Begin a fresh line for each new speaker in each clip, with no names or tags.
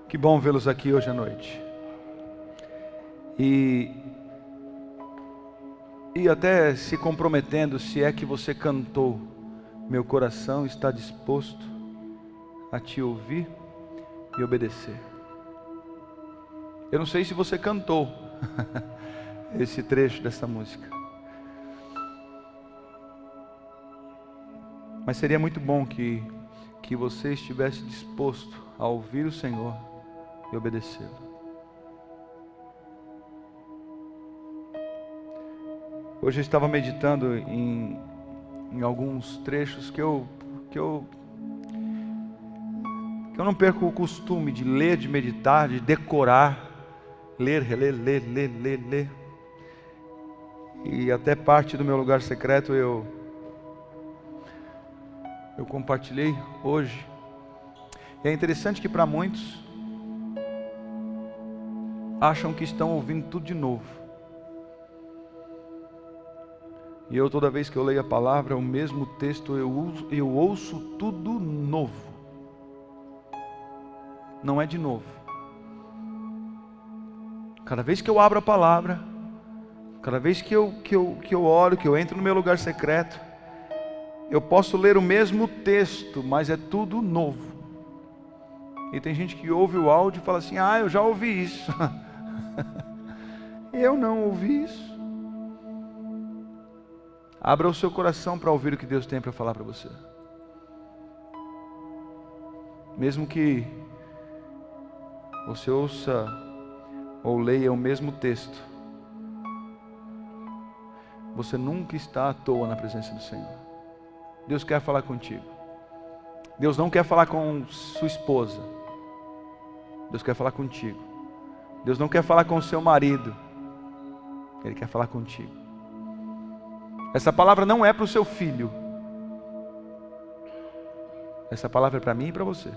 Que bom vê-los aqui hoje à noite. E até se comprometendo, se é que você cantou, meu coração está disposto a te ouvir e obedecer. Eu não sei se você cantou esse trecho dessa música, mas seria muito bom que você estivesse disposto a ouvir o Senhor e obedecê-lo. Hoje eu estava meditando em alguns trechos que eu não perco o costume de ler, de meditar, de decorar, ler, reler, ler. E até parte do meu lugar secreto eu compartilhei hoje. E é interessante que para muitos acham que estão ouvindo tudo de novo. E eu, toda vez que eu leio a palavra, o mesmo texto, eu ouço tudo novo. Não é de novo. Cada vez que eu abro a palavra, cada vez que eu oro, que eu entro no meu lugar secreto, eu posso ler o mesmo texto, mas é tudo novo. E tem gente que ouve o áudio e fala assim: ah, eu já ouvi isso. Eu não ouvi isso. Abra o seu coração para ouvir o que Deus tem para falar para você. Mesmo que você ouça ou leia o mesmo texto, você nunca está à toa na presença do Senhor. Deus quer falar contigo. Deus não quer falar com sua esposa. Deus quer falar contigo. Deus não quer falar com o seu marido. Ele quer falar contigo. Essa palavra não é para o seu filho. Essa palavra é para mim e para você.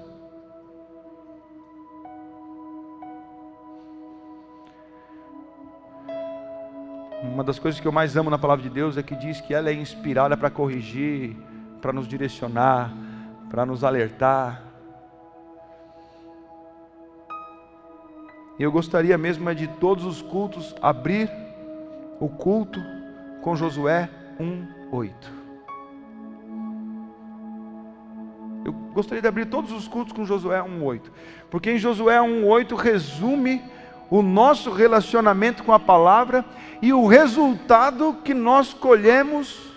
Uma das coisas que eu mais amo na palavra de Deus é que diz que ela é inspirada para corrigir, para nos direcionar, para nos alertar. E eu gostaria mesmo de todos os cultos abrir o culto com Josué 1:8. Eu gostaria de abrir todos os cultos com Josué 1:8, porque em Josué 1:8 resume o nosso relacionamento com a palavra e o resultado que nós colhemos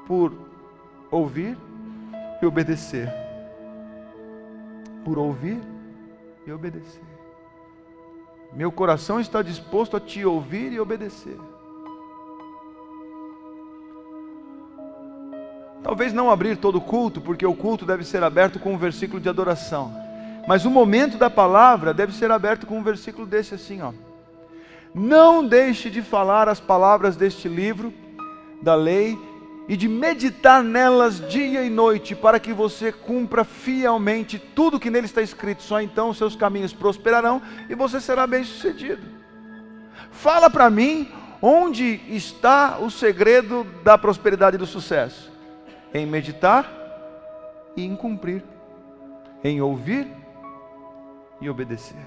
por ouvir e obedecer. Por ouvir e obedecer. Meu coração está disposto a te ouvir e obedecer. Talvez não abrir todo o culto, porque o culto deve ser aberto com um versículo de adoração. Mas o momento da palavra deve ser aberto com um versículo desse assim, ó. Não deixe de falar as palavras deste livro, da lei, e de meditar nelas dia e noite, para que você cumpra fielmente tudo que nele está escrito. Só então os seus caminhos prosperarão e você será bem-sucedido. Fala para mim, onde está o segredo da prosperidade e do sucesso? Em meditar e em cumprir, em ouvir e obedecer.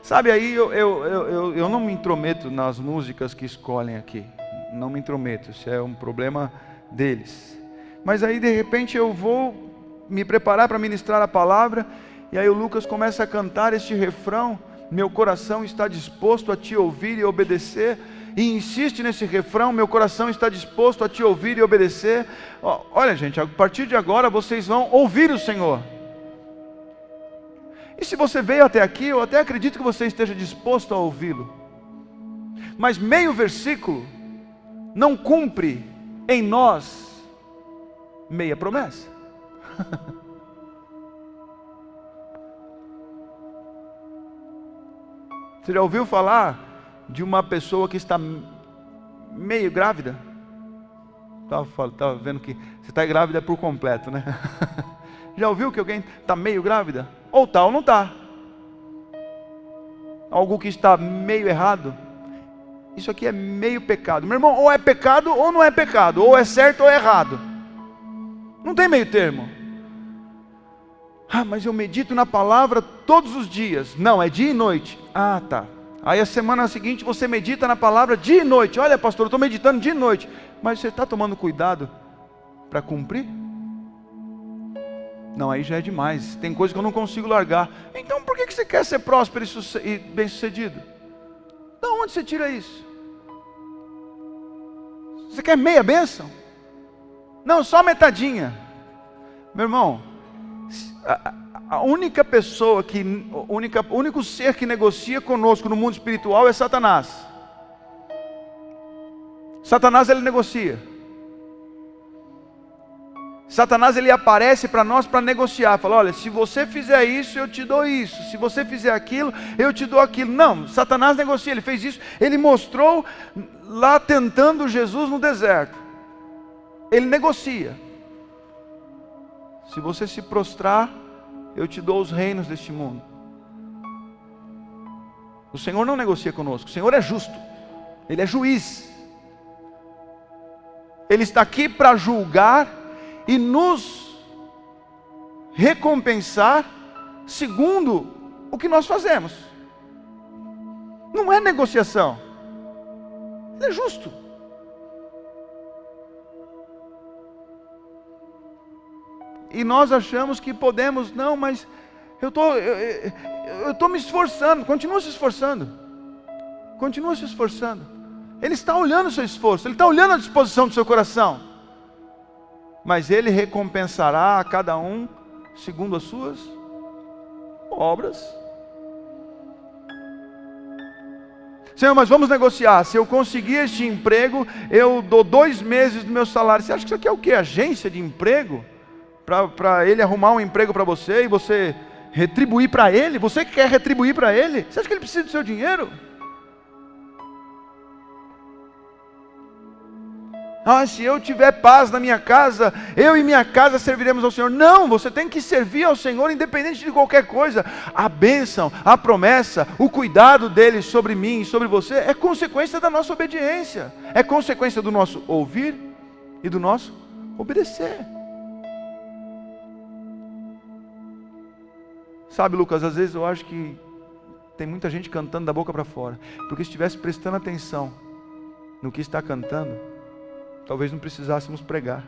Sabe, aí eu não me intrometo nas músicas que escolhem aqui. Não me intrometo, isso é um problema deles. Mas aí de repente eu vou me preparar para ministrar a palavra, e aí o Lucas começa a cantar este refrão: meu coração está disposto a te ouvir e obedecer. E insiste nesse refrão: meu coração está disposto a te ouvir e obedecer. Olha, gente, a partir de agora vocês vão ouvir o Senhor. E se você veio até aqui, eu até acredito que você esteja disposto a ouvi-lo. Mas meio versículo não cumpre em nós meia promessa. Você já ouviu falar de uma pessoa que está meio grávida? Estava vendo que você está grávida por completo, né? Já ouviu que alguém está meio grávida? Ou está ou não está. Algo que está meio errado. Isso aqui é meio pecado. Meu irmão, ou é pecado ou não é pecado. Ou é certo ou é errado. Não tem meio termo. Ah, mas eu medito na palavra todos os dias. Não, é dia e noite. Ah, tá. Aí a semana seguinte você medita na palavra dia e noite. Olha, pastor, eu estou meditando dia e noite. Mas você está tomando cuidado para cumprir? Não, aí já é demais. Tem coisa que eu não consigo largar. Então por que você quer ser próspero e bem-sucedido? De onde você tira isso? Você quer meia bênção? Não, só metadinha. Meu irmão, a única pessoa o único ser que negocia conosco no mundo espiritual é Satanás. Satanás, ele negocia. Satanás, ele aparece para nós para negociar. Fala, olha, se você fizer isso, eu te dou isso. Se você fizer aquilo, eu te dou aquilo. Não, Satanás negocia, ele fez isso. Ele mostrou lá tentando Jesus no deserto. Ele negocia. Se você se prostrar, eu te dou os reinos deste mundo. O Senhor não negocia conosco. O Senhor é justo. Ele é juiz. Ele está aqui para julgar e nos recompensar segundo o que nós fazemos. Não é negociação. Ele é justo. E nós achamos que podemos, não, mas eu estou me esforçando. Continua se esforçando. Continua se esforçando. Ele está olhando o seu esforço, Ele está olhando a disposição do seu coração. Mas Ele recompensará a cada um segundo as suas obras. Senhor, mas vamos negociar. Se eu conseguir este emprego, eu dou 2 meses do meu salário. Você acha que isso aqui é o quê? Agência de emprego? Para ele arrumar um emprego para você e você retribuir para ele? Você que quer retribuir para ele? Você acha que ele precisa do seu dinheiro? Ah, se eu tiver paz na minha casa, eu e minha casa serviremos ao Senhor. Não, você tem que servir ao Senhor independente de qualquer coisa. A bênção, a promessa, o cuidado dele sobre mim e sobre você é consequência da nossa obediência. É consequência do nosso ouvir e do nosso obedecer. Sabe, Lucas, às vezes eu acho que tem muita gente cantando da boca para fora. Porque se estivesse prestando atenção no que está cantando, talvez não precisássemos pregar.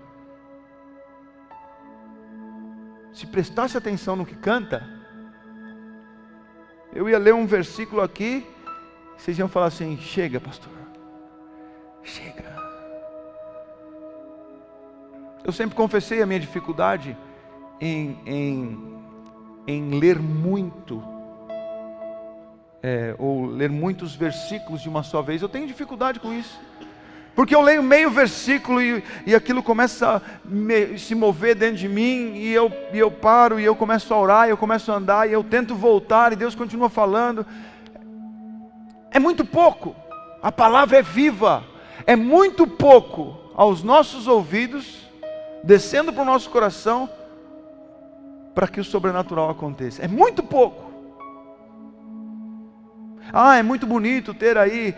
Se prestasse atenção no que canta, eu ia ler um versículo aqui, vocês iam falar assim, chega, pastor, chega. Eu sempre confessei a minha dificuldade em ler muito, ou ler muitos versículos de uma só vez. Eu tenho dificuldade com isso, porque eu leio meio versículo e aquilo começa a se mover dentro de mim, e eu paro, e eu começo a orar, e eu começo a andar, e eu tento voltar, e Deus continua falando. É muito pouco, a palavra é viva, é muito pouco aos nossos ouvidos, descendo para o nosso coração, para que o sobrenatural aconteça. É muito pouco. Ah, é muito bonito ter aí,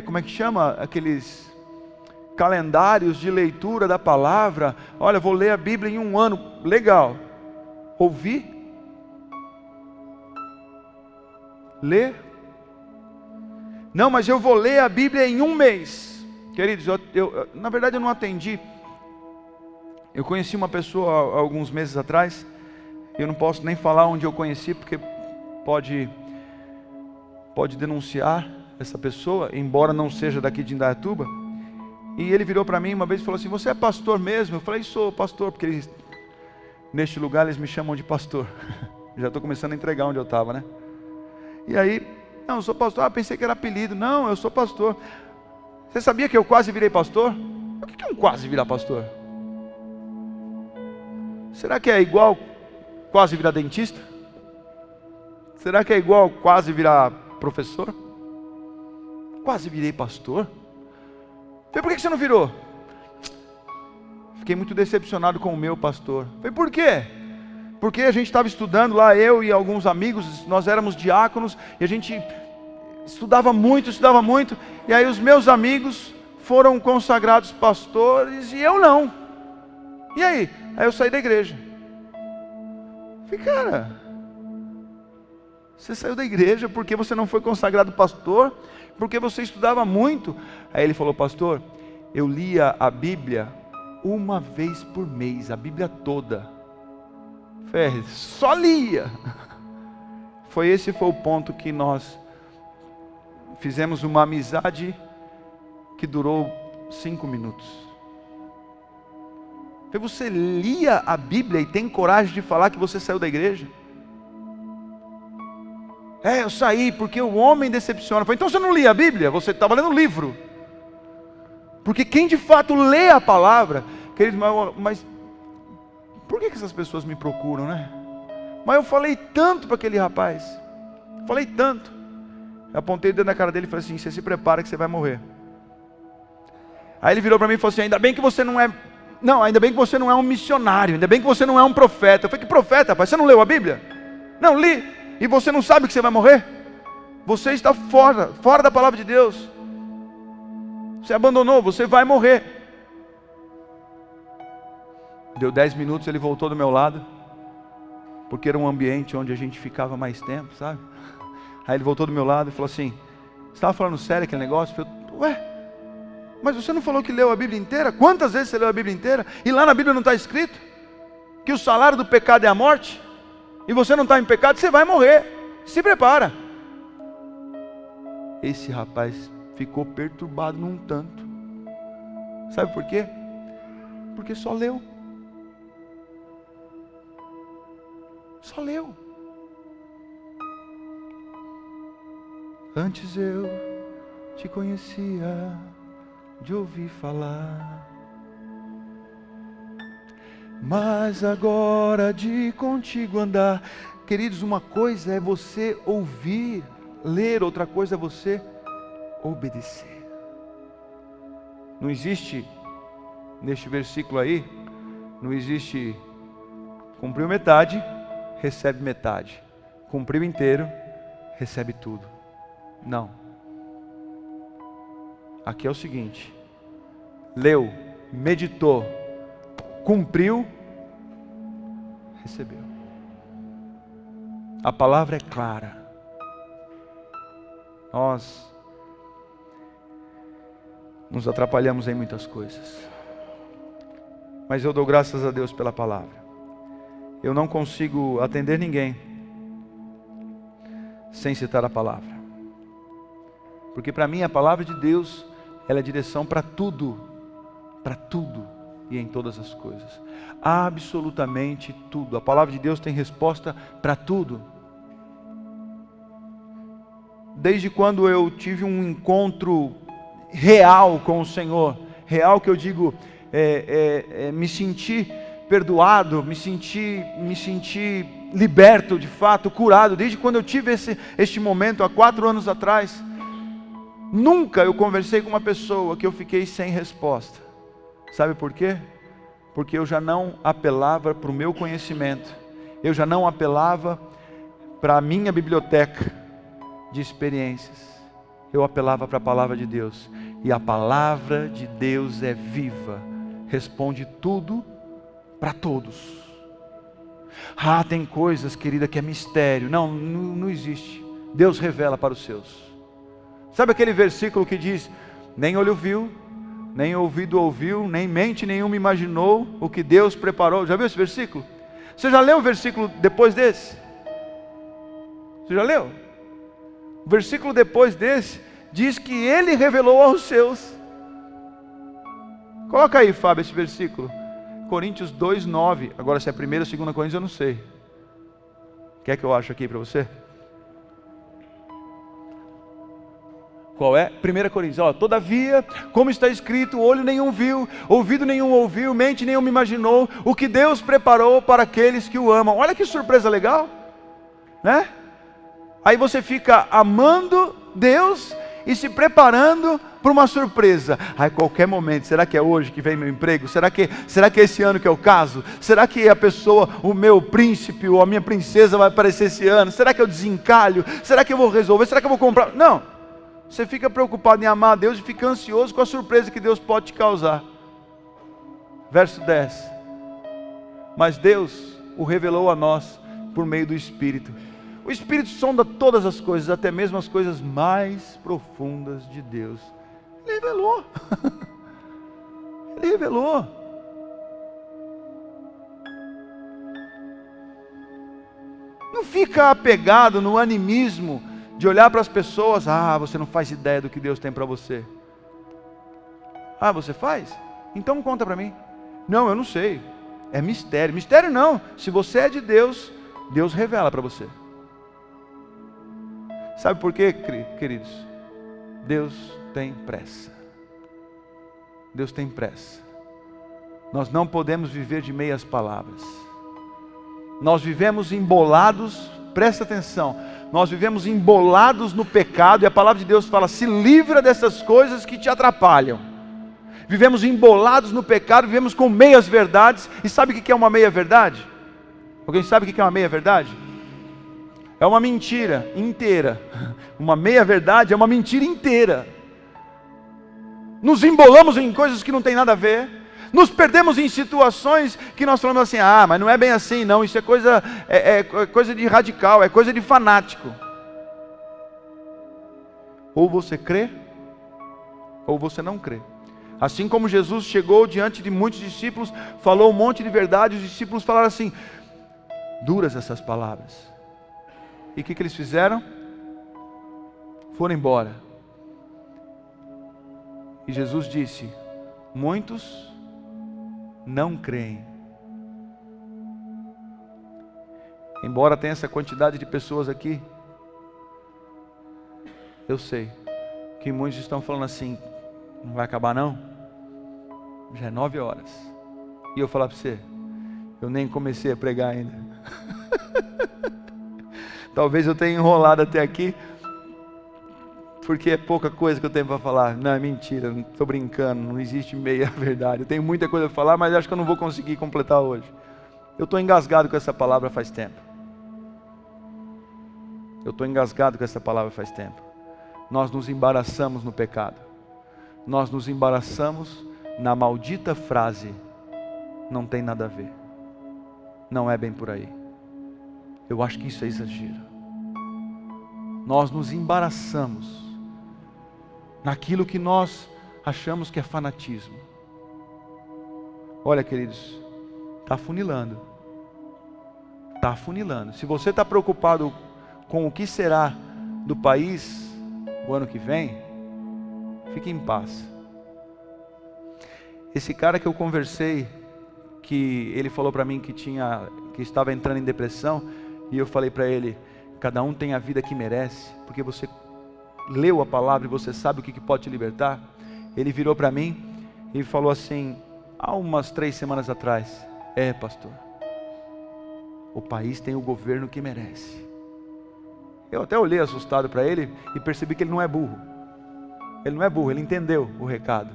como é que chama? Aqueles calendários de leitura da palavra. Olha, vou ler a Bíblia em 1 ano. Legal. Ouvir? Ler? Não, mas eu vou ler a Bíblia em 1 mês. Queridos, na verdade eu não atendi. Eu conheci uma pessoa há alguns meses atrás. Eu não posso nem falar onde eu conheci, porque pode denunciar essa pessoa, embora não seja daqui de Indaiatuba. E ele virou para mim uma vez e falou assim, você é pastor mesmo? Eu falei, sou pastor, porque neste lugar eles me chamam de pastor. Já estou começando a entregar onde eu estava, né? E aí, não, eu sou pastor. Ah, pensei que era apelido. Não, eu sou pastor. Você sabia que eu quase virei pastor? O que é um quase virar pastor? Será que é igual quase virar dentista? Será que é igual quase virar professor? Quase virei pastor. Falei, por que você não virou? Fiquei muito decepcionado com o meu pastor. Falei, por quê? Porque a gente estava estudando lá, eu e alguns amigos, nós éramos diáconos, e a gente estudava muito, e aí os meus amigos foram consagrados pastores, e eu não. E aí? Aí eu saí da igreja. falei, cara, você saiu da igreja porque você não foi consagrado pastor, porque você estudava muito. Aí ele falou, pastor, eu lia a Bíblia uma vez por mês, a Bíblia toda. Eu falei, só lia. Esse foi o ponto que nós fizemos uma amizade que durou 5 minutos. Você lia a Bíblia e tem coragem de falar que você saiu da igreja? Eu saí porque o homem decepciona. Eu falei, então você não lia a Bíblia? Você estava lendo um livro. Porque quem de fato lê a palavra, queridos, mas por que essas pessoas me procuram, né? Mas eu falei tanto para aquele rapaz, falei tanto. Eu apontei dentro da cara dele e falei assim, você se prepara que você vai morrer. Aí ele virou para mim e falou assim, ainda bem que você não é um missionário, ainda bem que você não é um profeta. Eu falei, que profeta, rapaz? Você não leu a Bíblia? Não, li. E você não sabe que você vai morrer? Você está fora da palavra de Deus. Você abandonou, você vai morrer. Deu 10 minutos, ele voltou do meu lado, porque era um ambiente onde a gente ficava mais tempo, sabe? Aí ele voltou do meu lado e falou assim, você estava falando sério aquele negócio? Eu falei, mas você não falou que leu a Bíblia inteira? Quantas vezes você leu a Bíblia inteira? E lá na Bíblia não está escrito que o salário do pecado é a morte? E você não está em pecado, você vai morrer. Se prepara. Esse rapaz ficou perturbado num tanto. Sabe por quê? Porque só leu. Só leu. Antes eu te conhecia de ouvir falar, mas agora de contigo andar. Queridos, uma coisa é você ouvir, ler, outra coisa é você obedecer. Não existe, neste versículo aí, não existe cumpriu metade, recebe metade. Cumpriu inteiro, recebe tudo. Não. Aqui é o seguinte: leu, meditou, cumpriu, recebeu. A palavra é clara. Nós nos atrapalhamos em muitas coisas, mas eu dou graças a Deus pela palavra. Eu não consigo atender ninguém sem citar a palavra, porque para mim a palavra de Deus, ela é direção para tudo e em todas as coisas, absolutamente tudo. A palavra de Deus tem resposta para tudo. Desde quando eu tive um encontro real com o Senhor, real que eu digo, me senti perdoado, me senti liberto de fato, curado, desde quando eu tive este momento há 4 anos atrás. Nunca eu conversei com uma pessoa que eu fiquei sem resposta. Sabe por quê? Porque eu já não apelava para o meu conhecimento, eu já não apelava para a minha biblioteca de experiências, eu apelava para a palavra de Deus, e a palavra de Deus é viva, responde tudo para todos. Tem coisas, querida, que é mistério. Não existe. Deus revela para os seus. Sabe aquele versículo que diz: nem olho viu, nem ouvido ouviu, nem mente nenhuma imaginou o que Deus preparou? Já viu esse versículo? Você já leu o versículo depois desse? Você já leu? O versículo depois desse diz que Ele revelou aos seus. Coloca aí, Fábio, esse versículo. Coríntios 2:9. Agora se é 1ª ou 2ª Coríntios eu não sei. Quer que eu ache aqui para você? Qual é? 1 Coríntios. Todavia, como está escrito, olho nenhum viu, ouvido nenhum ouviu, mente nenhuma imaginou o que Deus preparou para aqueles que o amam. Olha que surpresa legal, né? Aí você fica amando Deus e se preparando para uma surpresa. Qualquer momento, será que é hoje que vem meu emprego? Será que é esse ano que eu caso? Será que a pessoa, o meu príncipe ou a minha princesa vai aparecer esse ano? Será que eu desencalho? Será que eu vou resolver? Será que eu vou comprar? Não. Você fica preocupado em amar a Deus e fica ansioso com a surpresa que Deus pode te causar. Verso 10. Mas Deus o revelou a nós por meio do Espírito. O Espírito sonda todas as coisas, até mesmo as coisas mais profundas de Deus. Ele revelou. Ele revelou. Não fica apegado no animismo de olhar para as pessoas. Ah, você não faz ideia do que Deus tem para você. Ah, você faz? Então conta para mim. Não, eu não sei. É mistério. Mistério não. Se você é de Deus, Deus revela para você. Sabe por quê, queridos? Deus tem pressa. Deus tem pressa. Nós não podemos viver de meias palavras. Nós vivemos embolados, presta atenção, nós vivemos embolados no pecado, e a palavra de Deus fala, se livra dessas coisas que te atrapalham. Vivemos embolados no pecado, vivemos com meias verdades, e sabe o que é uma meia verdade? Alguém sabe o que é uma meia verdade? É uma mentira inteira. Uma meia verdade é uma mentira inteira. Nos embolamos em coisas que não tem nada a ver. Nos perdemos em situações que nós falamos assim, ah, mas não é bem assim, não, isso é coisa de radical, é coisa de fanático. Ou você crê, ou você não crê. Assim como Jesus chegou diante de muitos discípulos, falou um monte de verdade, os discípulos falaram assim, duras essas palavras. E o que eles fizeram? Foram embora. E Jesus disse, muitos não creem. Embora tenha essa quantidade de pessoas aqui, eu sei que muitos estão falando assim, não vai acabar não? Já é 9 horas. E eu falar para você, eu nem comecei a pregar ainda. Talvez eu tenha enrolado até aqui, porque é pouca coisa que eu tenho para falar. Não, é mentira, estou brincando, não existe meia verdade. Eu tenho muita coisa para falar, mas acho que eu não vou conseguir completar hoje. Eu estou engasgado com essa palavra faz tempo. Nós nos embaraçamos no pecado. Nós nos embaraçamos na maldita frase, não tem nada a ver. Não é bem por aí. Eu acho que isso é exagero. Nós nos embaraçamos naquilo que nós achamos que é fanatismo. Olha, queridos, está afunilando. Está afunilando. Se você está preocupado com o que será do país o ano que vem, fique em paz. Esse cara que eu conversei, que ele falou para mim que estava entrando em depressão, e eu falei para ele, cada um tem a vida que merece, porque você leu a palavra e você sabe o que pode te libertar. Ele virou para mim e falou assim, há umas 3 semanas atrás, pastor, o país tem o governo que merece. Eu até olhei assustado para ele e percebi que ele não é burro. Ele não é burro, ele entendeu o recado.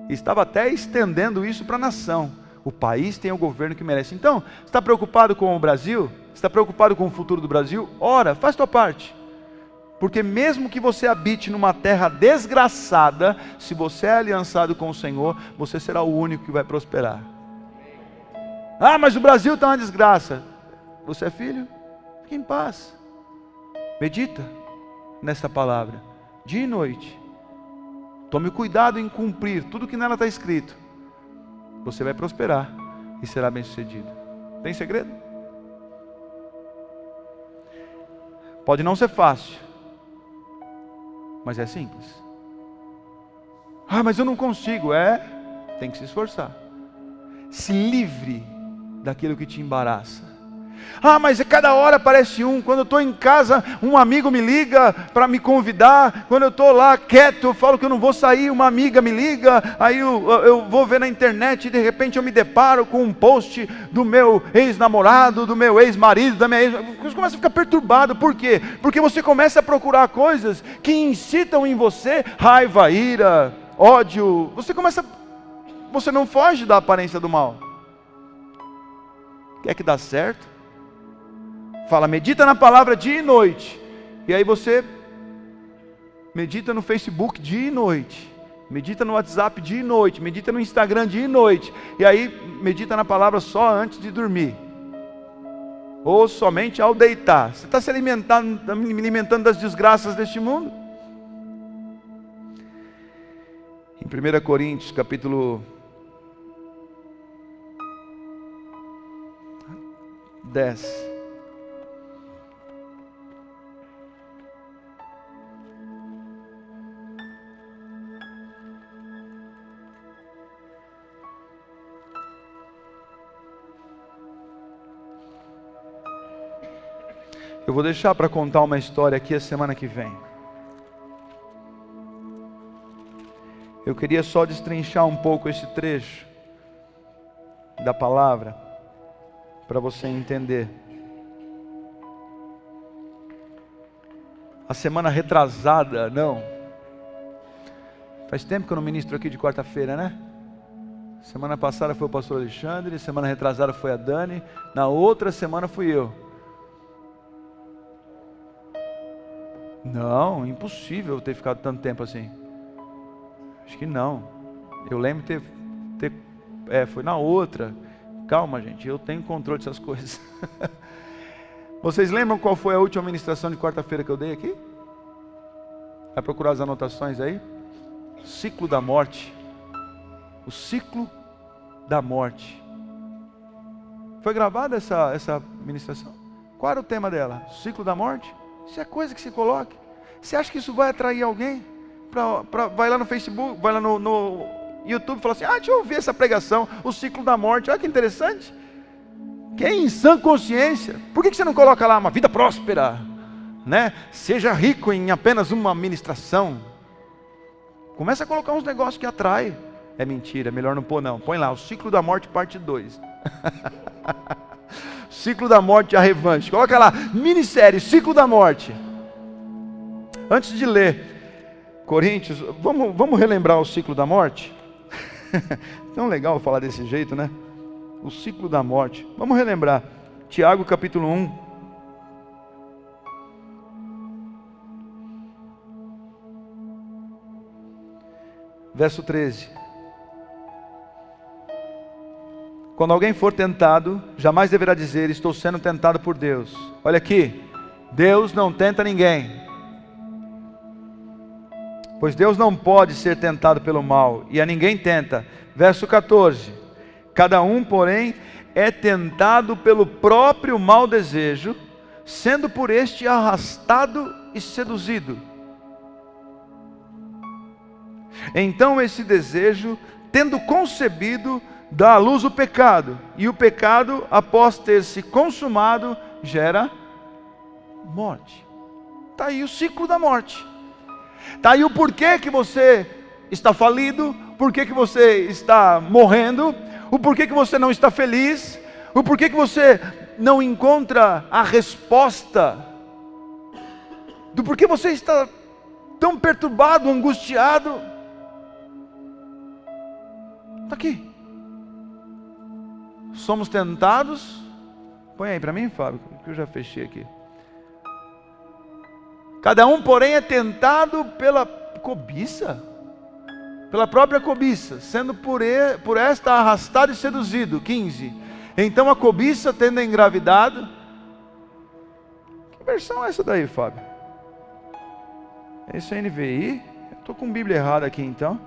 E estava até estendendo isso para a nação. O país tem o governo que merece. Então, você está preocupado com o Brasil? Você está preocupado com o futuro do Brasil? Ora, faz tua parte. Porque mesmo que você habite numa terra desgraçada, se você é aliançado com o Senhor, você será o único que vai prosperar. Ah, mas o Brasil está uma desgraça. Você é filho? Fique em paz. Medita nessa palavra, dia e noite. Tome cuidado em cumprir tudo que nela está escrito. Você vai prosperar e será bem sucedido. Tem segredo? Pode não ser fácil, mas é simples. Ah, mas eu não consigo. Tem que se esforçar. Se livre daquilo que te embaraça. Ah, mas cada hora aparece um. Quando eu estou em casa, um amigo me liga para me convidar. Quando eu estou lá quieto, eu falo que eu não vou sair, uma amiga me liga. Aí eu vou ver na internet e de repente eu me deparo com um post do meu ex-namorado, do meu ex-marido, da minha ex... Você começa a ficar perturbado. Por quê? Porque você começa a procurar coisas que incitam em você raiva, ira, ódio. Você não foge da aparência do mal. Quer que dá certo? Fala, medita na palavra dia e noite. E aí você medita no Facebook dia e noite. Medita no WhatsApp dia e noite. Medita no Instagram dia e noite. E aí medita na palavra só antes de dormir. ou somente ao deitar? Você está se alimentando das desgraças deste mundo? Em 1 Coríntios, capítulo 10. Eu vou deixar para contar uma história aqui a semana que vem. Eu queria só destrinchar um pouco esse trecho da palavra, para você entender. A semana retrasada, não. Faz tempo que eu não ministro aqui de quarta-feira, né? Semana passada foi o pastor Alexandre, semana retrasada foi a Dani, na outra semana fui eu. Não, impossível ter ficado tanto tempo assim. Acho que não. Eu lembro de foi na outra. Calma, gente, eu tenho controle dessas coisas. Vocês lembram qual foi a última ministração de quarta-feira que eu dei aqui? Vai procurar as anotações aí? Ciclo da morte. O ciclo da morte. Foi gravada essa ministração? Qual era o tema dela? Ciclo da morte? Isso é coisa que se coloque. Você acha que isso vai atrair alguém? Vai lá no Facebook, vai lá no YouTube e fala assim: deixa eu ouvir essa pregação, o ciclo da morte. Olha que interessante. Quem em sã consciência, por que você não coloca lá uma vida próspera, né? Seja rico em apenas uma ministração. Começa a colocar uns negócios que atraem. É mentira, melhor não pôr não. Põe lá, o ciclo da morte parte 2. Ciclo da morte, a revanche. Coloca lá, minissérie, ciclo da morte. Antes de ler Coríntios, vamos relembrar o ciclo da morte? Tão legal falar desse jeito, né? O ciclo da morte. Vamos relembrar. Tiago capítulo 1. Verso 13. Quando alguém for tentado, jamais deverá dizer: estou sendo tentado por Deus. Olha aqui, Deus não tenta ninguém. Pois Deus não pode ser tentado pelo mal, e a ninguém tenta. Verso 14. Cada um, porém, é tentado pelo próprio mau desejo, sendo por este arrastado e seduzido. Então esse desejo, tendo concebido, dá à luz o pecado, e o pecado, após ter se consumado, gera morte. Está aí o ciclo da morte. Está aí o porquê que você está falido, porquê que você está morrendo, o porquê que você não está feliz, o porquê que você não encontra a resposta, do porquê você está tão perturbado, angustiado. Está aqui. Somos tentados. Põe aí para mim, Fábio, que eu já fechei aqui. Cada um, porém, é tentado pela cobiça, pela própria cobiça, sendo por esta arrastado e seduzido. 15. Então a cobiça, tendo engravidado. Que versão é essa daí, Fábio? Esse é NVI? Eu estou com Bíblia errada aqui então.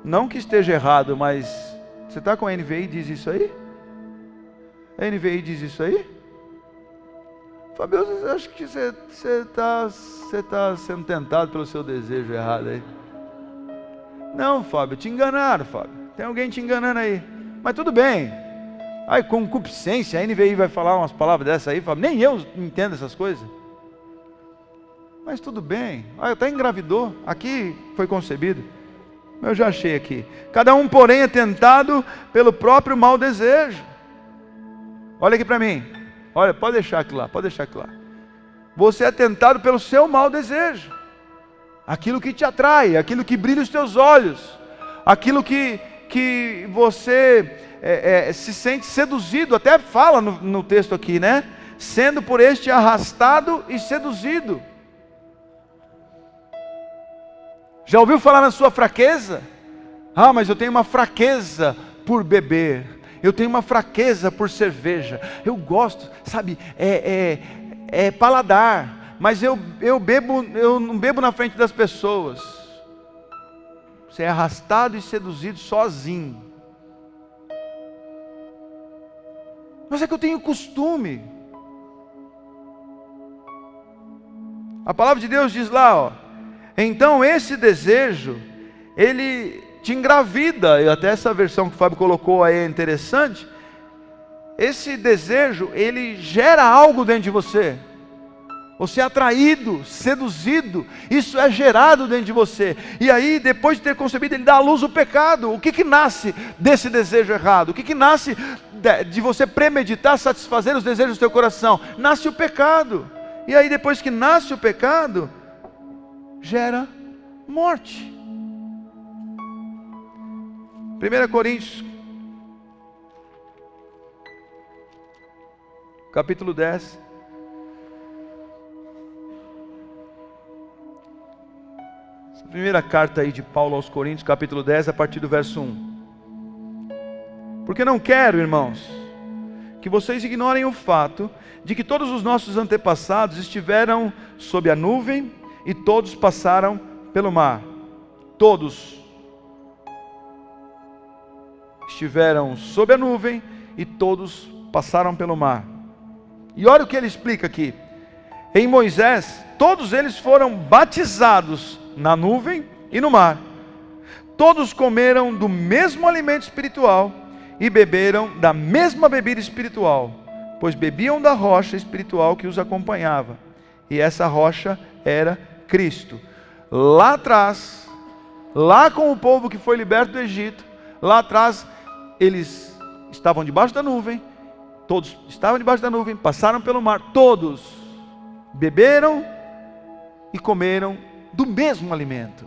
Não que esteja errado, mas você está com a NVI e diz isso aí? A NVI diz isso aí? Fábio, eu acho que você está sendo tentado pelo seu desejo errado aí. Não, Fábio, te enganaram, Fábio. Tem alguém te enganando aí. Mas tudo bem. Ai, concupiscência, a NVI vai falar umas palavras dessas aí, Fábio. Nem eu entendo essas coisas. Mas tudo bem. Até engravidou. Aqui foi concebido. Eu já achei aqui. Cada um, porém, é tentado pelo próprio mau desejo. Olha aqui para mim. Olha, pode deixar aqui lá, pode deixar aqui lá. Você é tentado pelo seu mau desejo. Aquilo que te atrai, aquilo que brilha os teus olhos. Aquilo que você se sente seduzido. Até fala no texto aqui, né? Sendo por este arrastado e seduzido. Já ouviu falar na sua fraqueza? Mas eu tenho uma fraqueza por beber. Eu tenho uma fraqueza por cerveja. Eu gosto, sabe, é paladar. Mas eu não bebo na frente das pessoas. Você é arrastado e seduzido sozinho. Mas é que eu tenho costume. A palavra de Deus diz lá, ó, então esse desejo, ele te engravida. E até essa versão que o Fábio colocou aí é interessante. Esse desejo, ele gera algo dentro de você. Você é atraído, seduzido, isso é gerado dentro de você. E aí, depois de ter concebido, ele dá à luz o pecado. O que nasce desse desejo errado? O que nasce de você premeditar, satisfazer os desejos do teu coração? Nasce o pecado. E aí, depois que nasce o pecado, gera morte. 1 Coríntios, capítulo 10. Essa primeira carta aí de Paulo aos Coríntios, capítulo 10, a partir do verso 1. Porque não quero, irmãos, que vocês ignorem o fato de que todos os nossos antepassados estiveram sob a nuvem e todos passaram pelo mar. Todos estiveram sob a nuvem e todos passaram pelo mar. E olha o que ele explica aqui. Em Moisés, todos eles foram batizados na nuvem e no mar. Todos comeram do mesmo alimento espiritual e beberam da mesma bebida espiritual, pois bebiam da rocha espiritual que os acompanhava. E essa rocha era Cristo. Lá atrás, lá com o povo que foi liberto do Egito, lá atrás eles estavam debaixo da nuvem, todos estavam debaixo da nuvem, passaram pelo mar, todos beberam e comeram do mesmo alimento.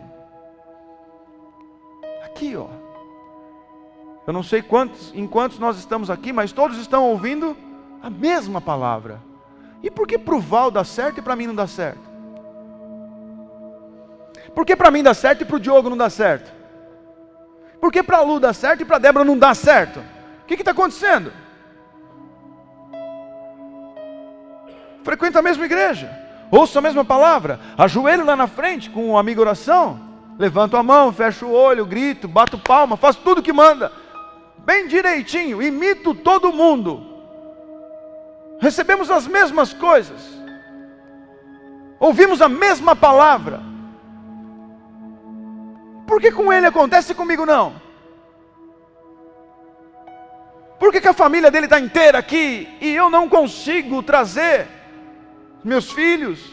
Aqui, ó. Eu não sei em quantos nós estamos aqui, mas todos estão ouvindo a mesma palavra. E por que para o Val dá certo e para mim não dá certo? Por que para mim dá certo e para o Diogo não dá certo? Por que para a Lu dá certo e para a Débora não dá certo? O que está acontecendo? Frequenta a mesma igreja, ouça a mesma palavra, ajoelho lá na frente com um amigo oração, levanto a mão, fecho o olho, grito, bato palma, faço tudo que manda, bem direitinho, imito todo mundo, recebemos as mesmas coisas, ouvimos a mesma palavra. Por que com ele acontece e comigo não? Por que a família dele está inteira aqui e eu não consigo trazer meus filhos?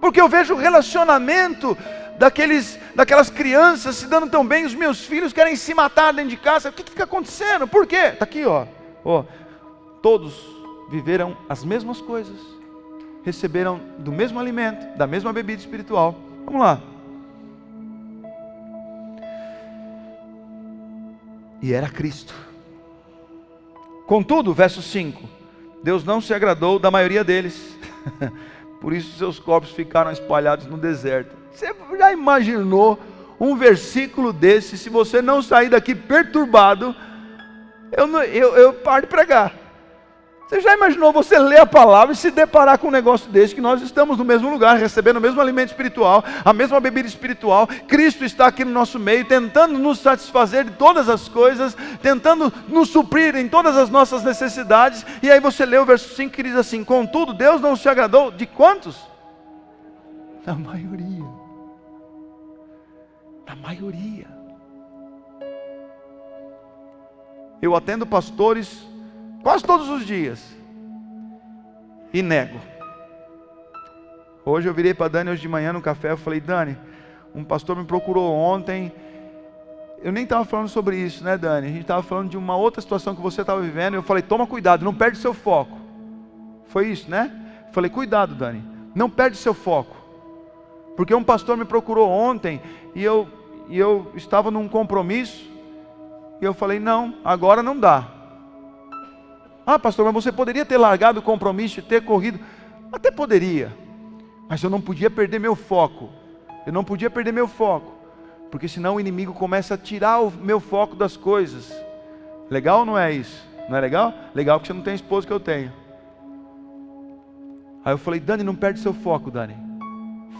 Porque eu vejo o relacionamento daquelas crianças se dando tão bem, os meus filhos querem se matar dentro de casa. O que está acontecendo? Por quê? Está aqui, ó. Todos viveram as mesmas coisas, receberam do mesmo alimento, da mesma bebida espiritual. Vamos lá. E era Cristo. Contudo, verso 5, Deus não se agradou da maioria deles, por isso seus corpos ficaram espalhados no deserto. Você já imaginou um versículo desse? Se você não sair daqui perturbado, eu paro de pregar. Você já imaginou você ler a palavra e se deparar com um negócio desse, que nós estamos no mesmo lugar, recebendo o mesmo alimento espiritual, a mesma bebida espiritual, Cristo está aqui no nosso meio, tentando nos satisfazer de todas as coisas, tentando nos suprir em todas as nossas necessidades, e aí você lê o verso 5 que diz assim: contudo, Deus não se agradou de quantos? Da maioria. Da maioria. Eu atendo pastores quase todos os dias e nego. Hoje eu virei para a Dani hoje de manhã no café, eu falei: Dani, um pastor me procurou ontem, eu nem estava falando sobre isso, né, Dani? A gente estava falando de uma outra situação que você estava vivendo, e eu falei: toma cuidado, não perde seu foco. Foi isso, né? Eu falei: cuidado, Dani, não perde seu foco, porque um pastor me procurou ontem, e eu estava num compromisso, e eu falei: não, agora não dá. Ah, pastor, mas você poderia ter largado o compromisso e ter corrido. Até poderia, mas eu não podia perder meu foco. Eu não podia perder meu foco, Porque senão o inimigo começa a tirar o meu foco das coisas. Legal ou não é isso? Não é legal? Legal que você não tem a esposa que eu tenho. Aí eu falei, Dani, não perde seu foco, Dani.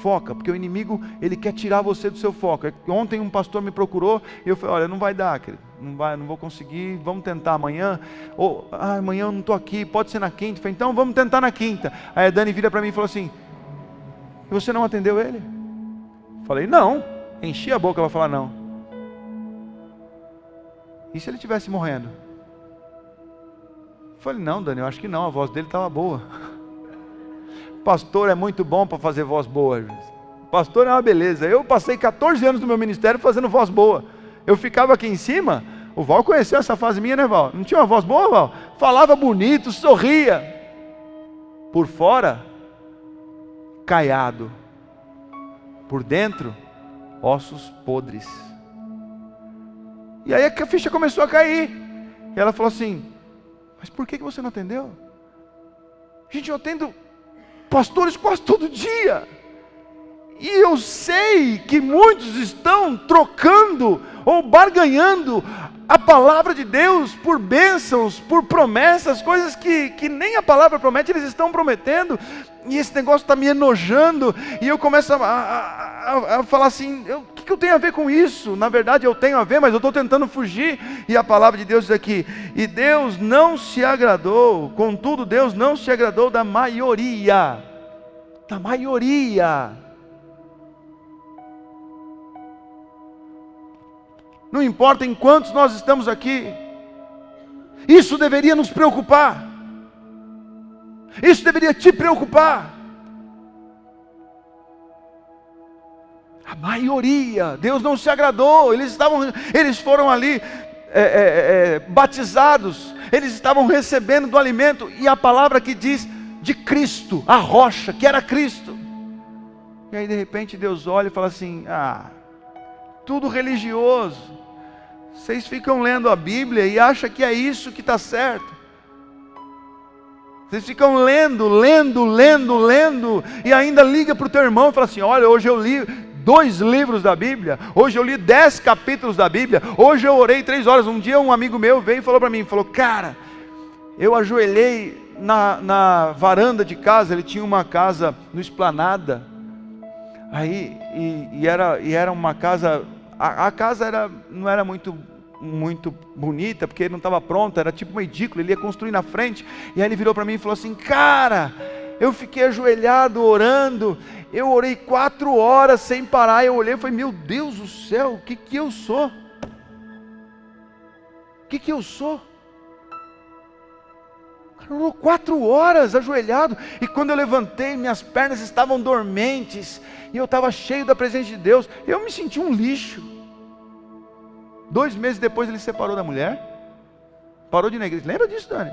Foca, porque o inimigo, ele quer tirar você do seu foco. Ontem um pastor me procurou e eu falei, olha, não vai dar, querido. Não vou conseguir, vamos tentar amanhã. Ou, amanhã eu não estou aqui, pode ser na quinta. Eu falei, então vamos tentar na quinta. Aí a Dani vira para mim e falou assim, e você não atendeu ele? Eu falei, não. Enchi a boca para falar não. E se ele estivesse morrendo? Eu falei, não, Dani, eu acho que não, a voz dele estava boa. Pastor é muito bom para fazer voz boa. Pastor é uma beleza. Eu passei 14 anos no meu ministério fazendo voz boa. Eu ficava aqui em cima. O Val conheceu essa fase minha, né, Val? Não tinha uma voz boa, Val? Falava bonito, sorria. Por fora, caiado. Por dentro, ossos podres. E aí a ficha começou a cair. E ela falou assim, mas por que você não atendeu? Gente, eu atendo pastores quase todo dia. E eu sei que muitos estão trocando ou barganhando a palavra de Deus por bênçãos, por promessas, coisas que nem a palavra promete, eles estão prometendo. E esse negócio está me enojando. E eu começo a falar assim, o que eu tenho a ver com isso? Na verdade eu tenho a ver, mas eu estou tentando fugir. E a palavra de Deus diz aqui, e Deus não se agradou, contudo Deus não se agradou da maioria. Da maioria. Não importa em quantos nós estamos aqui, isso deveria nos preocupar, isso deveria te preocupar. A maioria, Deus não se agradou, eles foram ali batizados, eles estavam recebendo do alimento, e a palavra que diz de Cristo, a rocha, que era Cristo. E aí de repente Deus olha e fala assim, tudo religioso, vocês ficam lendo a Bíblia e acham que é isso que está certo. Vocês ficam lendo, e ainda liga para o teu irmão e fala assim, olha, hoje eu li 2 livros da Bíblia, hoje eu li 10 capítulos da Bíblia, hoje eu orei 3 horas. Um dia um amigo meu veio e falou para mim, cara, eu ajoelhei na varanda de casa, ele tinha uma casa no Esplanada, aí, e era uma casa, a casa não era muito bonita, porque não estava pronta, era tipo uma edícula, ele ia construir na frente. E aí ele virou para mim e falou assim, cara, eu fiquei ajoelhado orando, eu orei 4 horas sem parar. Eu olhei e falei, meu Deus do céu, o que eu sou? O que eu sou? Cara, orou 4 horas ajoelhado, e quando eu levantei, minhas pernas estavam dormentes, e eu estava cheio da presença de Deus. Eu me senti um lixo. 2 meses depois ele se separou da mulher, parou de ir na igreja. Lembra disso, Dani?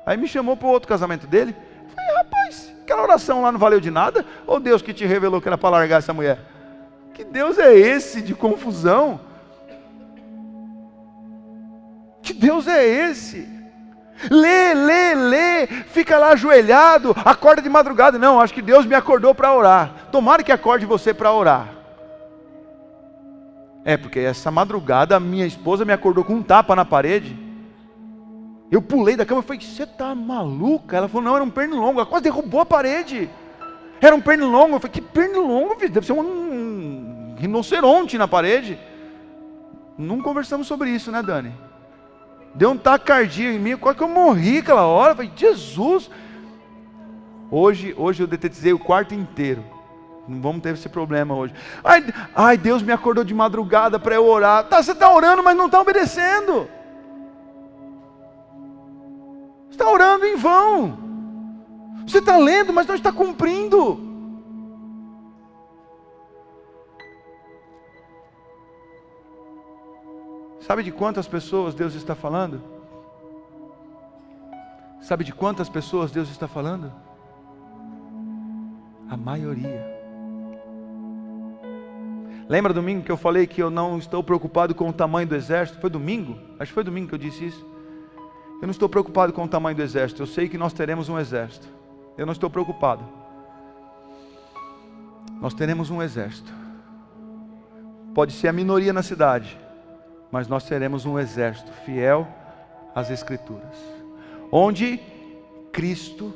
Aí me chamou para o outro casamento dele. Eu falei, rapaz, aquela oração lá não valeu de nada? Ou Deus que te revelou que era para largar essa mulher? Que Deus é esse de confusão? Que Deus é esse? Lê, fica lá ajoelhado, acorda de madrugada. Não, acho que Deus me acordou para orar. Tomara que acorde você para orar. Porque essa madrugada a minha esposa me acordou com um tapa na parede. Eu pulei da cama e falei, você está maluca? Ela falou, não, era um pernilongo. Ela quase derrubou a parede. Era um pernilongo. Eu falei, que pernilongo? Deve ser um rinoceronte na parede. Não conversamos sobre isso, né, Dani? Deu um taquicardia em mim, quase que eu morri aquela hora. Eu falei, Jesus. Hoje eu detetizei o quarto inteiro. Não vamos ter esse problema hoje. Ai, Deus me acordou de madrugada para eu orar. Você está orando, mas não está obedecendo. Você está orando em vão. Você está lendo, mas não está cumprindo. Sabe de quantas pessoas Deus está falando? Sabe de quantas pessoas Deus está falando? A maioria. Lembra domingo que eu falei que eu não estou preocupado com o tamanho do exército? Foi domingo? Acho que foi domingo que eu disse isso. Eu não estou preocupado com o tamanho do exército. Eu sei que nós teremos um exército. Eu não estou preocupado. Nós teremos um exército. pode ser a minoria na cidade, mas nós seremos um exército fiel às Escrituras, onde Cristo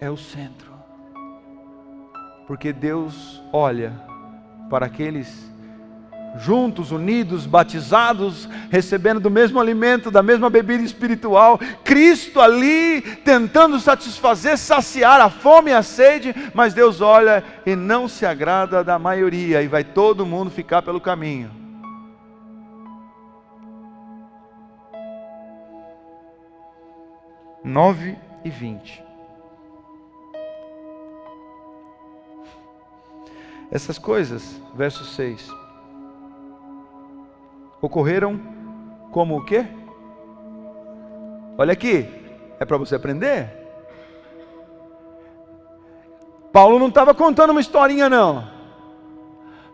é o centro. Porque Deus olha para aqueles juntos, unidos, batizados, recebendo do mesmo alimento, da mesma bebida espiritual, Cristo ali tentando satisfazer, saciar a fome e a sede, mas Deus olha e não se agrada da maioria, e vai todo mundo ficar pelo caminho. (9 e 20). Essas coisas, verso 6, ocorreram como o quê? Olha aqui, é para você aprender. Paulo não estava contando uma historinha não.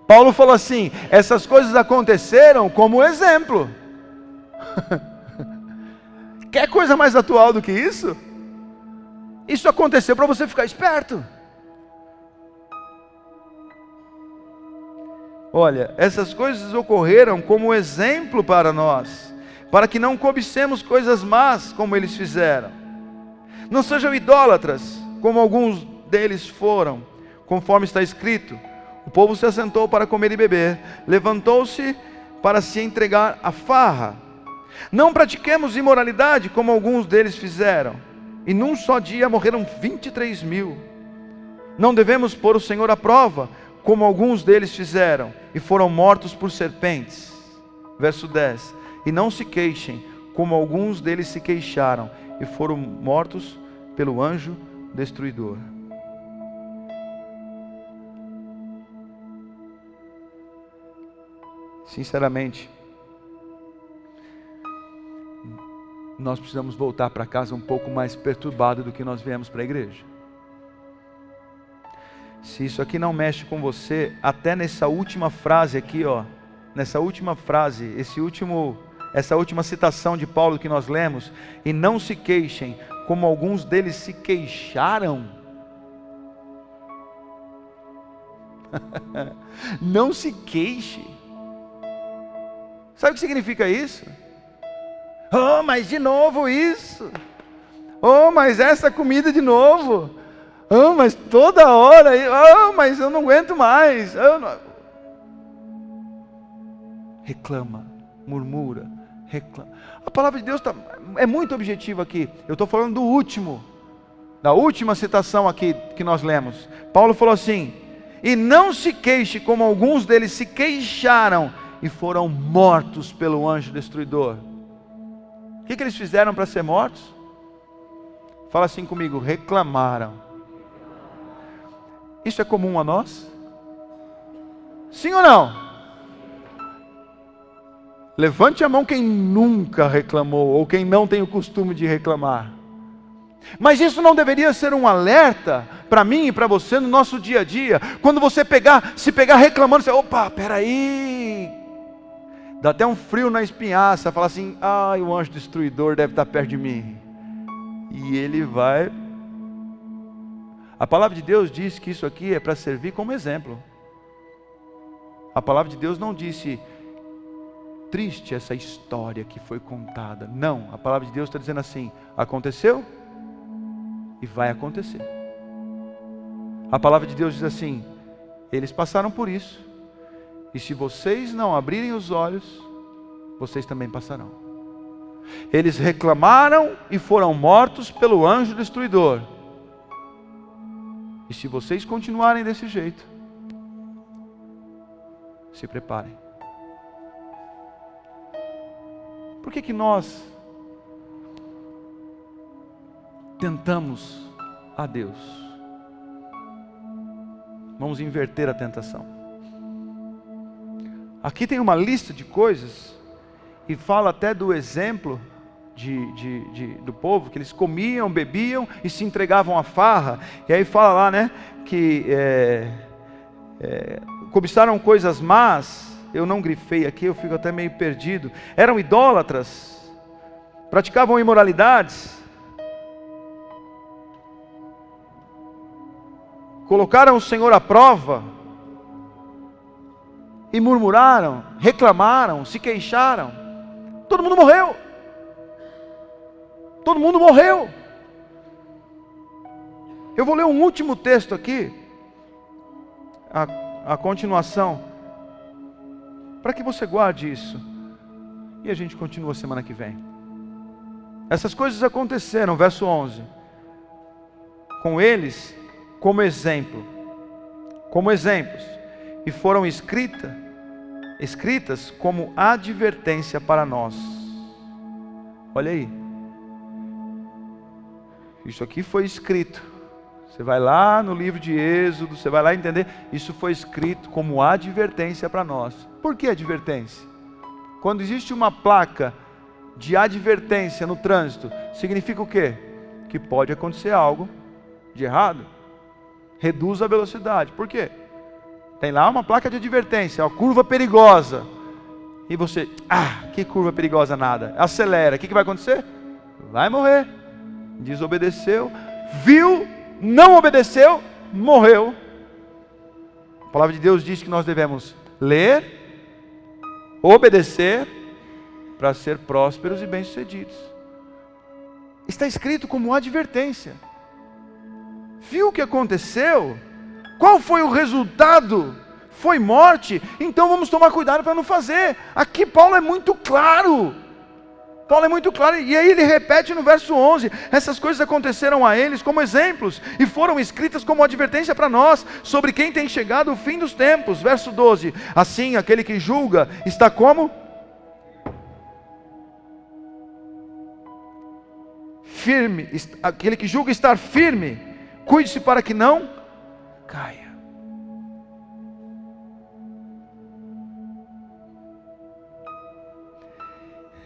Paulo falou assim, essas coisas aconteceram como exemplo. Quer coisa mais atual do que isso? Isso aconteceu para você ficar esperto. Olha, essas coisas ocorreram como exemplo para nós, para que não cobicemos coisas más como eles fizeram. Não sejam idólatras, como alguns deles foram, conforme está escrito. O povo se assentou para comer e beber, levantou-se para se entregar à farra. Não pratiquemos imoralidade, como alguns deles fizeram, e num só dia morreram 23.000. Não devemos pôr o Senhor à prova, como alguns deles fizeram, e foram mortos por serpentes. Verso 10. E não se queixem, como alguns deles se queixaram, e foram mortos pelo anjo destruidor. Sinceramente, nós precisamos voltar para casa um pouco mais perturbado do que nós viemos para a igreja. Se isso aqui não mexe com você, até nessa última frase aqui, ó, nessa última frase, essa última citação de Paulo que nós lemos, e não se queixem, como alguns deles se queixaram. Não se queixe. Sabe o que significa isso? Oh, mas de novo isso. Oh, mas essa comida de novo. Oh, mas toda hora. Oh, mas eu não aguento mais. Reclama, murmura, reclama. A palavra de Deus é muito objetiva aqui. Eu estou falando da última citação aqui que nós lemos. Paulo falou assim: e não se queixe como alguns deles se queixaram e foram mortos pelo anjo destruidor. O que eles fizeram para ser mortos? Fala assim comigo: reclamaram. Isso é comum a nós? Sim ou não? Levante a mão quem nunca reclamou, ou quem não tem o costume de reclamar. Mas isso não deveria ser um alerta para mim e para você no nosso dia a dia? Quando você se pegar reclamando, você, opa, peraí. Dá até um frio na espinhaça, fala assim, o anjo destruidor deve estar perto de mim. E ele vai. A palavra de Deus diz que isso aqui é para servir como exemplo. A palavra de Deus não disse, triste essa história que foi contada. Não, a palavra de Deus está dizendo assim, aconteceu e vai acontecer. A palavra de Deus diz assim, eles passaram por isso, e se vocês não abrirem os olhos, vocês também passarão. Eles reclamaram e foram mortos pelo anjo destruidor. E se vocês continuarem desse jeito, se preparem. Por que nós tentamos a Deus? Vamos inverter a tentação. Aqui tem uma lista de coisas, e fala até do exemplo do povo, que eles comiam, bebiam e se entregavam à farra. E aí fala lá, né, que cobiçaram coisas más. Eu não grifei aqui, eu fico até meio perdido. Eram idólatras, praticavam imoralidades, colocaram o Senhor à prova, e murmuraram, reclamaram, se queixaram, todo mundo morreu. Todo mundo morreu. Eu vou ler um último texto aqui, a continuação, para que você guarde isso, e a gente continua semana que vem. Essas coisas aconteceram, verso 11, com eles como exemplos, e foram escritas como advertência para nós. Olha aí, isso aqui foi escrito. Você vai lá no livro de Êxodo, você vai lá entender, isso foi escrito como advertência para nós. Por que advertência? Quando existe uma placa de advertência no trânsito, significa o quê? Que pode acontecer algo de errado. Reduz a velocidade. Por quê? Tem lá uma placa de advertência, ó, curva perigosa. E você, que curva perigosa nada. Acelera, o que vai acontecer? Vai morrer. Desobedeceu, viu, não obedeceu, morreu. A palavra de Deus diz que nós devemos ler, obedecer, para ser prósperos e bem-sucedidos. Está escrito como advertência. Viu o que aconteceu? Qual foi o resultado? Foi morte? Então vamos tomar cuidado para não fazer. Aqui Paulo é muito claro. E aí ele repete no verso 11, essas coisas aconteceram a eles como exemplos, e foram escritas como advertência para nós, sobre quem tem chegado o fim dos tempos. Verso 12, assim aquele que julga está como? Firme, aquele que julga estar firme, cuide-se para que não caia.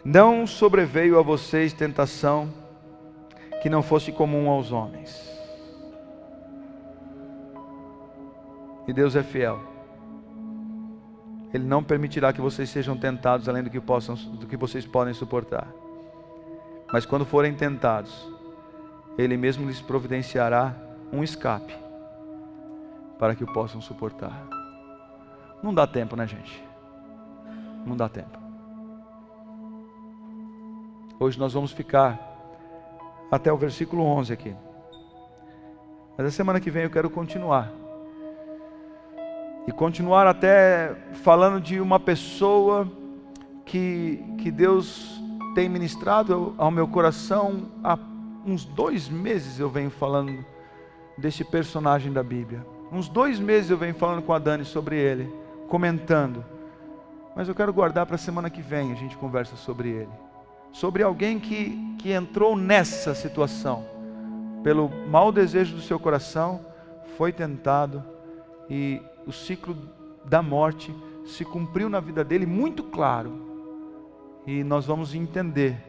Não sobreveio a vocês tentação que não fosse comum aos homens. E Deus é fiel. Ele não permitirá que vocês sejam tentados além do que vocês podem suportar. Mas quando forem tentados, Ele mesmo lhes providenciará um escape para que o possam suportar. Não dá tempo, né, gente? Não dá tempo. Hoje nós vamos ficar até o versículo 11 aqui. Mas a semana que vem eu quero continuar. E continuar até falando de uma pessoa que Deus tem ministrado ao meu coração. Há uns 2 meses eu venho falando desse personagem da Bíblia. Uns 2 meses eu venho falando com a Dani sobre ele, comentando. Mas eu quero guardar para a semana que vem, a gente conversa sobre ele. Sobre alguém que entrou nessa situação, pelo mau desejo do seu coração, foi tentado, e o ciclo da morte se cumpriu na vida dele muito claro. E nós vamos entender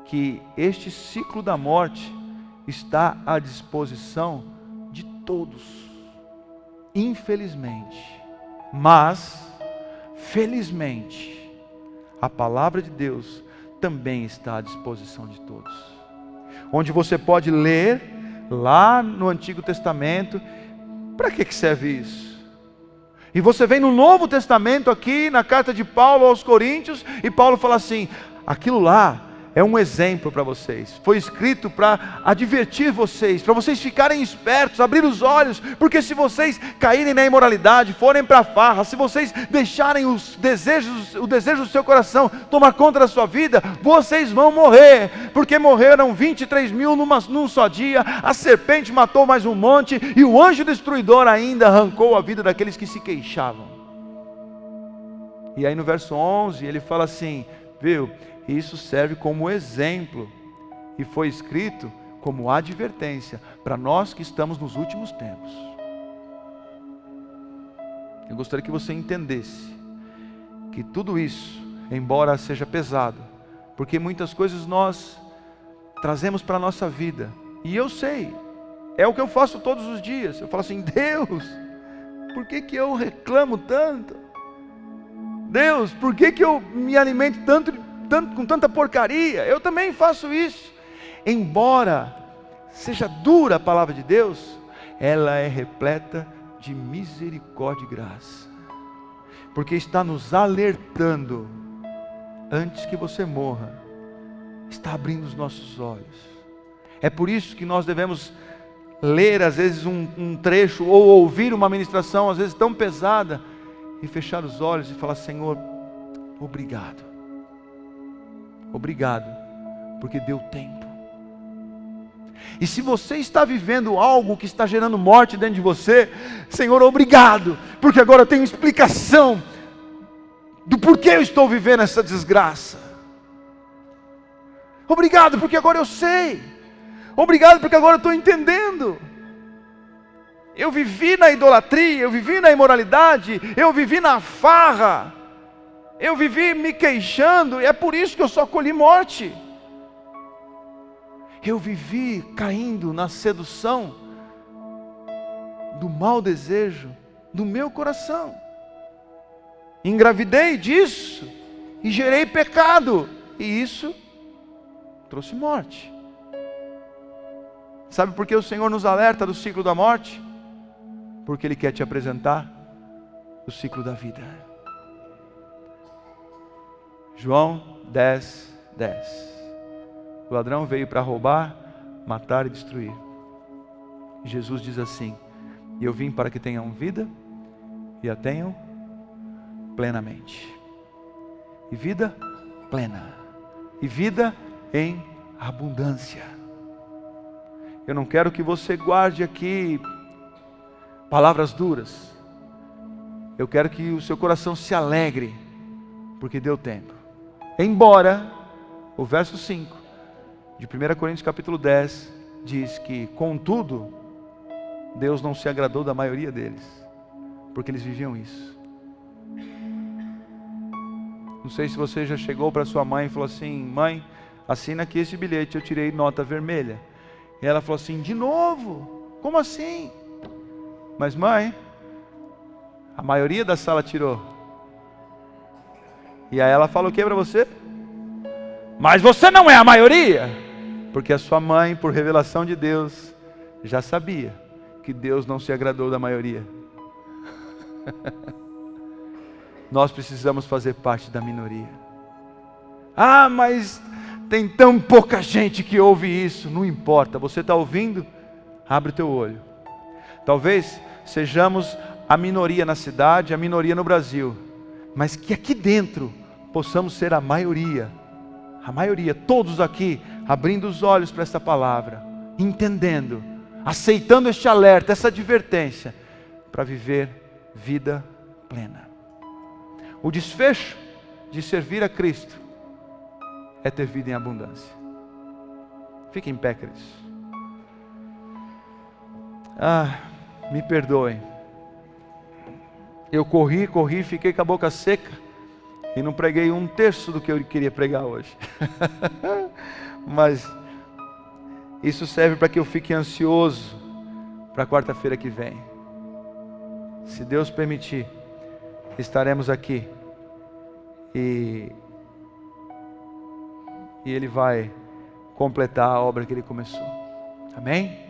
que este ciclo da morte está à disposição de todos, infelizmente. Mas, felizmente, a palavra de Deus também está à disposição de todos. Onde você pode ler lá no Antigo Testamento. Para que serve isso? E você vem no Novo Testamento aqui, na carta de Paulo aos Coríntios, e Paulo fala assim, aquilo lá é um exemplo para vocês, foi escrito para advertir vocês, para vocês ficarem espertos, abrir os olhos, porque se vocês caírem na imoralidade, forem para a farra, se vocês deixarem o desejo do seu coração tomar conta da sua vida, vocês vão morrer, porque morreram 23 mil num só dia, a serpente matou mais um monte, e o anjo destruidor ainda arrancou a vida daqueles que se queixavam. E aí no verso 11 ele fala assim, viu? Isso serve como exemplo e foi escrito como advertência para nós que estamos nos últimos tempos. Eu gostaria que você entendesse que tudo isso, embora seja pesado, porque muitas coisas nós trazemos para a nossa vida, e eu sei, é o que eu faço todos os dias. Eu falo assim, Deus, por que eu reclamo tanto? Deus, por que eu me alimento tanto com tanta porcaria? Eu também faço isso. Embora seja dura a palavra de Deus, ela é repleta de misericórdia e graça. porque está nos alertando, antes que você morra, está abrindo os nossos olhos. É por isso que nós devemos ler às vezes um trecho, ou ouvir uma ministração às vezes tão pesada, e fechar os olhos e falar: Senhor, obrigado. Obrigado, porque deu tempo. E se você está vivendo algo que está gerando morte dentro de você, Senhor, obrigado, porque agora eu tenho explicação do porquê eu estou vivendo essa desgraça. Obrigado, porque agora eu sei. Obrigado, porque agora eu estou entendendo. Eu vivi na idolatria, eu vivi na imoralidade, eu vivi na farra, eu vivi me queixando, e é por isso que eu só colhi morte. Eu vivi caindo na sedução do mau desejo do meu coração. Engravidei disso e gerei pecado, e isso trouxe morte. Sabe por que o Senhor nos alerta do ciclo da morte? Porque Ele quer te apresentar o ciclo da vida. João 10:10. O ladrão veio para roubar, matar e destruir. Jesus diz assim: e eu vim para que tenham vida e a tenham plenamente. E vida plena. E vida em abundância. Eu não quero que você guarde aqui palavras duras. Eu quero que o seu coração se alegre, porque deu tempo. Embora o verso 5 de 1 Coríntios capítulo 10 diz que, contudo, Deus não se agradou da maioria deles, porque eles viviam isso. Não sei se você já chegou para sua mãe e falou assim: mãe, assina aqui esse bilhete, eu tirei nota vermelha. E ela falou assim: de novo? Como assim? Mas mãe, a maioria da sala tirou. E aí ela fala o que para você? Mas você não é a maioria. Porque a sua mãe, por revelação de Deus, já sabia que Deus não se agradou da maioria. Nós precisamos fazer parte da minoria. Ah, mas tem tão pouca gente que ouve isso. Não importa, você está ouvindo? Abre o teu olho. Talvez sejamos a minoria na cidade, a minoria no Brasil, mas que aqui dentro possamos ser a maioria, todos aqui, abrindo os olhos para esta palavra, entendendo, aceitando este alerta, essa advertência, para viver vida plena. O desfecho de servir a Cristo é ter vida em abundância. Fique em pé, queridos. Me perdoem. Eu corri, fiquei com a boca seca e não preguei um terço do que eu queria pregar hoje. Mas isso serve para que eu fique ansioso para quarta-feira que vem. Se Deus permitir, estaremos aqui e Ele vai completar a obra que Ele começou. Amém?